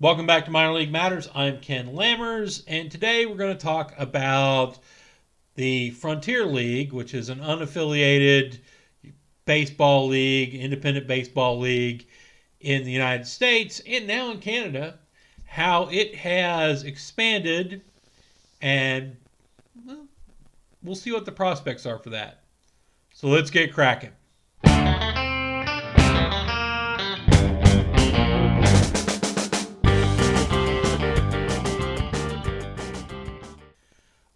Welcome back to Minor League Matters. I'm Ken Lammers, and today we're going to talk about the Frontier League, which is an unaffiliated baseball league, independent baseball league in the United States and now in Canada, how it has expanded, and well, we'll see what the prospects are for that. So let's get cracking.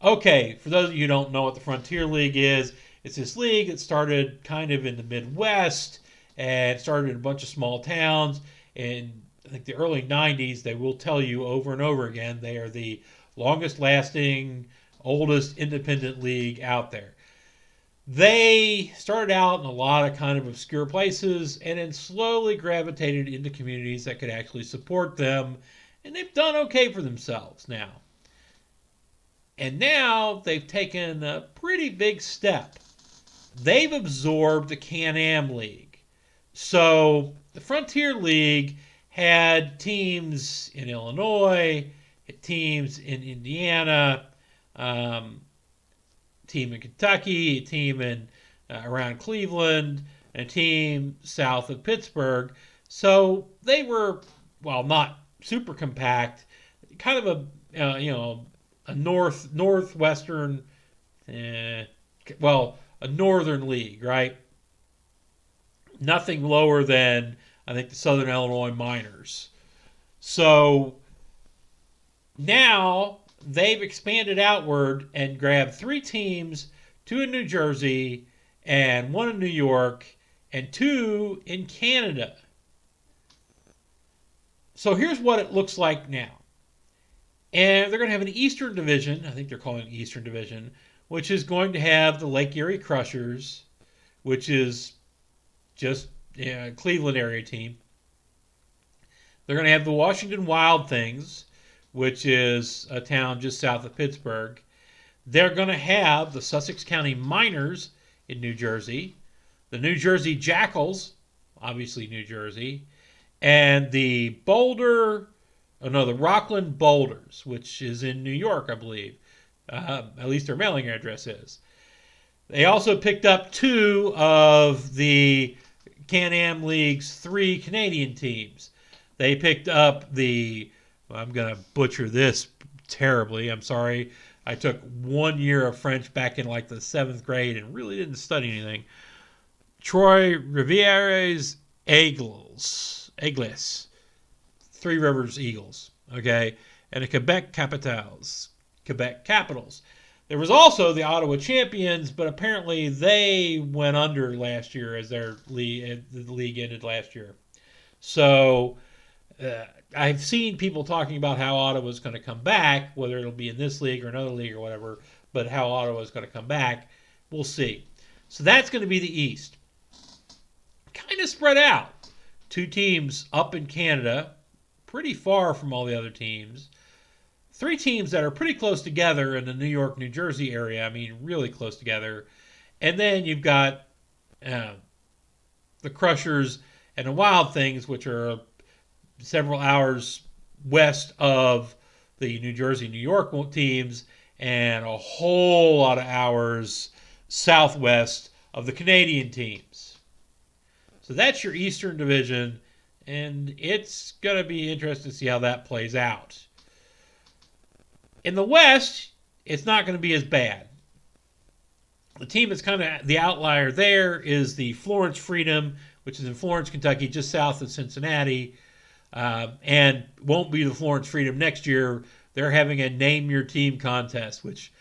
Okay, for those of you who don't know what the Frontier League is, it's this league that started kind of in the Midwest and started in a bunch of small towns. In I think the early 90s, they will tell you over and over again they are the longest lasting, oldest independent league out there. They started out in a lot of kind of obscure places and then slowly gravitated into communities that could actually support them, and they've done okay for themselves now. And now they've taken a pretty big step. They've absorbed the Can-Am League. So the Frontier League had teams in Illinois, teams in Indiana, team in Kentucky, a team in around Cleveland, and a team south of Pittsburgh. So they were, well, not super compact, kind of a northwestern, a northern league, right? Nothing lower than I think the Southern Illinois Miners. So now they've expanded outward and grabbed three teams, two in New Jersey and one in New York and two in Canada. So here's what it looks like now. And they're going to have an Eastern Division, I think they're calling it Eastern Division, which is going to have the Lake Erie Crushers, which is just a Cleveland area team. They're going to have the Washington Wild Things, which is a town just south of Pittsburgh. They're going to have the Sussex County Miners in New Jersey, the New Jersey Jackals, obviously New Jersey, and the the Rockland Boulders, which is in New York, I believe. At least their mailing address is. They also picked up two of the Can-Am League's three Canadian teams. They picked up I'm going to butcher this terribly. I'm sorry. I took 1 year of French back in like the 7th grade and really didn't study anything. Troy Rivieres Aigles. Three Rivers Eagles, okay, and the Quebec Capitals. There was also the Ottawa Champions, but apparently they went under last year as the league ended last year. So I've seen people talking about how Ottawa's going to come back, whether it'll be in this league or another league or whatever, but how Ottawa's going to come back, we'll see. So that's going to be the East. Kind of spread out. Two teams up in Canada, pretty far from all the other teams. Three teams that are pretty close together in the New York, New Jersey area. I mean, really close together. And then you've got the Crushers and the Wild Things, which are several hours west of the New Jersey, New York teams, and a whole lot of hours southwest of the Canadian teams. So that's your Eastern Division, and it's going to be interesting to see how that plays out. In the West, it's not going to be as bad. The team that's kind of the outlier there is the Florence Freedom, which is in Florence, Kentucky, just south of Cincinnati, and won't be the Florence Freedom next year. They're having a name your team contest, which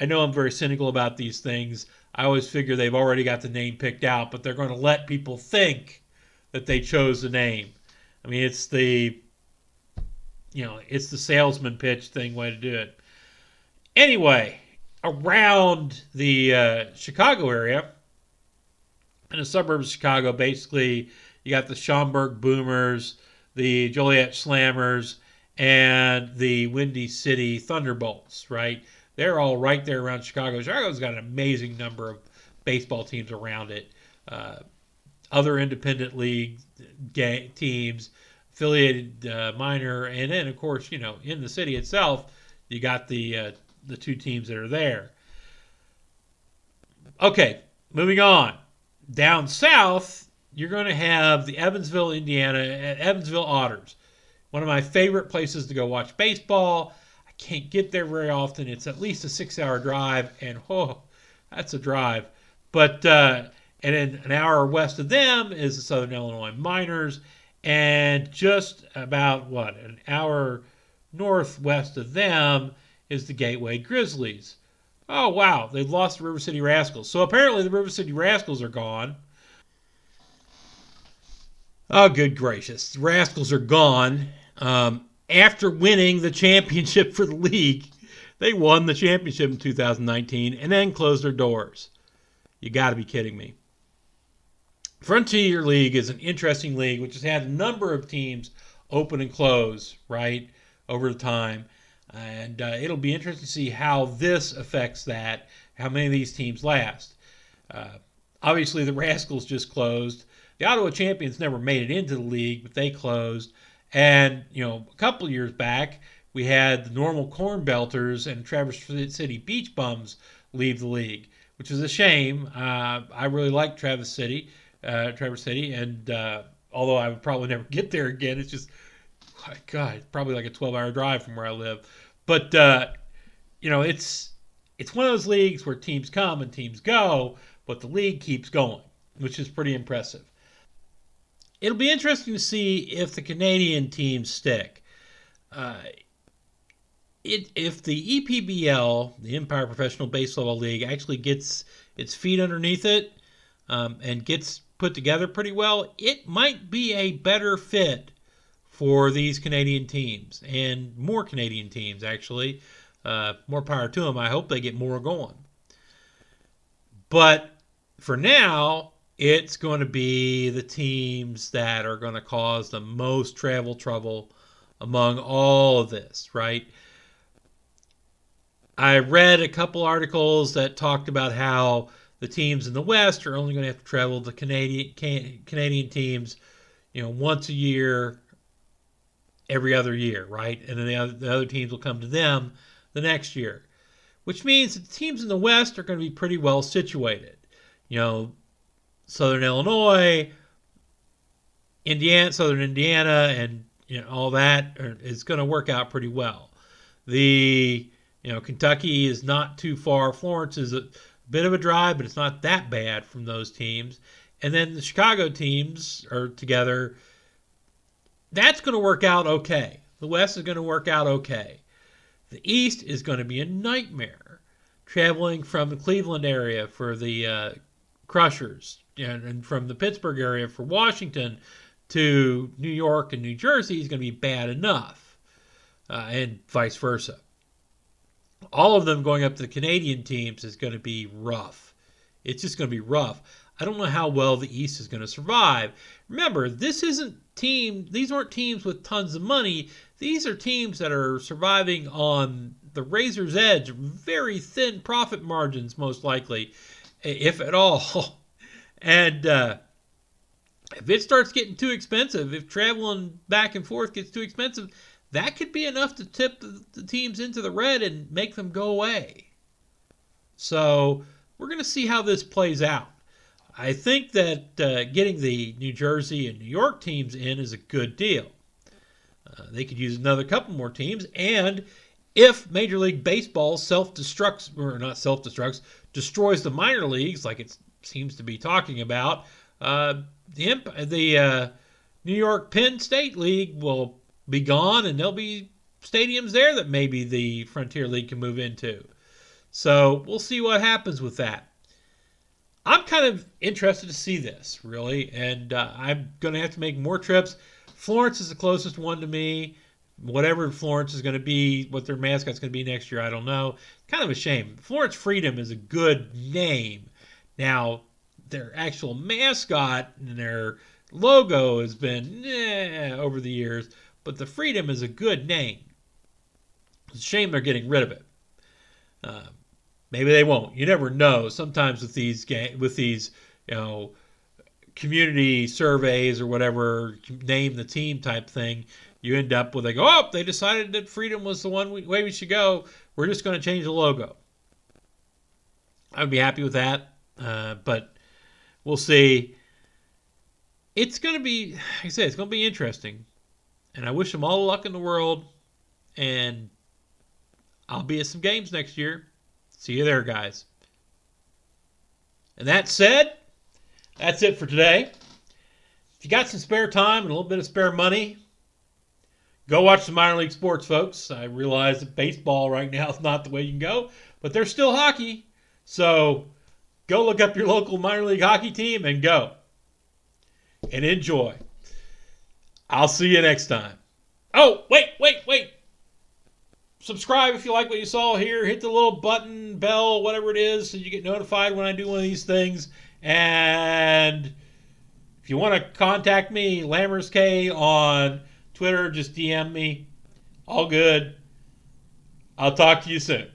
I know I'm very cynical about these things. I always figure they've already got the name picked out, but they're going to let people think that they chose the name. I mean, it's the salesman pitch thing way to do it. Anyway, around the Chicago area, in the suburbs of Chicago, basically you got the Schaumburg Boomers, the Joliet Slammers, and the Windy City Thunderbolts, right? They're all right there around Chicago. Chicago's got an amazing number of baseball teams around it. Other independent league teams, affiliated minor, and then of course in the city itself you got the two teams that are there. Okay, moving on. Down south, you're going to have the Evansville Otters, one of my favorite places to go watch baseball. I can't get there very often. It's at least a 6 hour drive, and oh, that's a drive. But and then an hour west of them is the Southern Illinois Miners, and just about an hour northwest of them is the Gateway Grizzlies. Oh wow, they've lost the River City Rascals. So apparently the River City Rascals are gone. Oh, good gracious. The Rascals are gone. After winning the championship for the league, they won the championship in 2019 and then closed their doors. You got to be kidding me. Frontier League is an interesting league which has had a number of teams open and close, right, over the time. And it'll be interesting to see how this affects that, how many of these teams last. Uh, Obviously, the Rascals just closed. The Ottawa Champions never made it into the league, but they closed. And, a couple of years back, we had the Normal Corn Belters and Traverse City Beach Bums leave the league, which is a shame. I really like Traverse City, and although I would probably never get there again, it's just, God, it's probably like a 12-hour drive from where I live. But, it's one of those leagues where teams come and teams go, but the league keeps going, which is pretty impressive. It'll be interesting to see if the Canadian teams stick. Uh, if the EPBL, the Empire Professional Baseball League, actually gets its feet underneath it and gets put together pretty well, it might be a better fit for these Canadian teams and more Canadian teams, actually. More power to them. I hope they get more going. But for now, it's going to be the teams that are going to cause the most travel trouble among all of this, right? I read a couple articles that talked about how the teams in the West are only going to have to travel the Canadian teams, once a year, every other year, right? And then the other teams will come to them the next year, which means that the teams in the West are going to be pretty well situated. Southern Illinois, Southern Indiana, and all that is going to work out pretty well. Kentucky is not too far. Florence is a bit of a drive, but it's not that bad from those teams. And then the Chicago teams are together. That's going to work out okay. The West is going to work out okay. The East is going to be a nightmare. Traveling from the Cleveland area for the Crushers, and from the Pittsburgh area for Washington to New York and New Jersey is going to be bad enough, and vice versa. All of them going up to the Canadian teams is going to be rough. It's just going to be rough. I don't know how well the East is going to survive. Remember, these aren't teams with tons of money. These are teams that are surviving on the razor's edge, very thin profit margins, most likely, if at all. And if it starts getting too expensive, if traveling back and forth gets too expensive, that could be enough to tip the teams into the red and make them go away. So we're going to see how this plays out. I think that getting the New Jersey and New York teams in is a good deal. They could use another couple more teams, and if Major League Baseball destroys the minor leagues like it seems to be talking about, the New York Penn State League will be gone, and there'll be stadiums there that maybe the Frontier League can move into. So we'll see what happens with that. I'm kind of interested to see this, really, and I'm going to have to make more trips. Florence is the closest one to me. Whatever Florence is going to be, what their mascot's going to be next year, I don't know. Kind of a shame. Florence Freedom is a good name. Now, their actual mascot and their logo has been over the years, but the Freedom is a good name. It's a shame they're getting rid of it. Maybe they won't. You never know. Sometimes with these community surveys or whatever, name the team type thing, you end up with, they go, oh, they decided that freedom was the way we should go. We're just going to change the logo. I would be happy with that, but we'll see. It's going to be, like I said, it's going to be interesting. And I wish them all the luck in the world. And I'll be at some games next year. See you there, guys. And that said, that's it for today. If you got some spare time and a little bit of spare money, go watch some minor league sports, folks. I realize that baseball right now is not the way you can go, but there's still hockey. So go look up your local minor league hockey team and go. And enjoy. I'll see you next time. Oh, wait. Subscribe if you like what you saw here. Hit the little button, bell, whatever it is, so you get notified when I do one of these things. And if you want to contact me, LammersK on Twitter, just DM me. All good. I'll talk to you soon.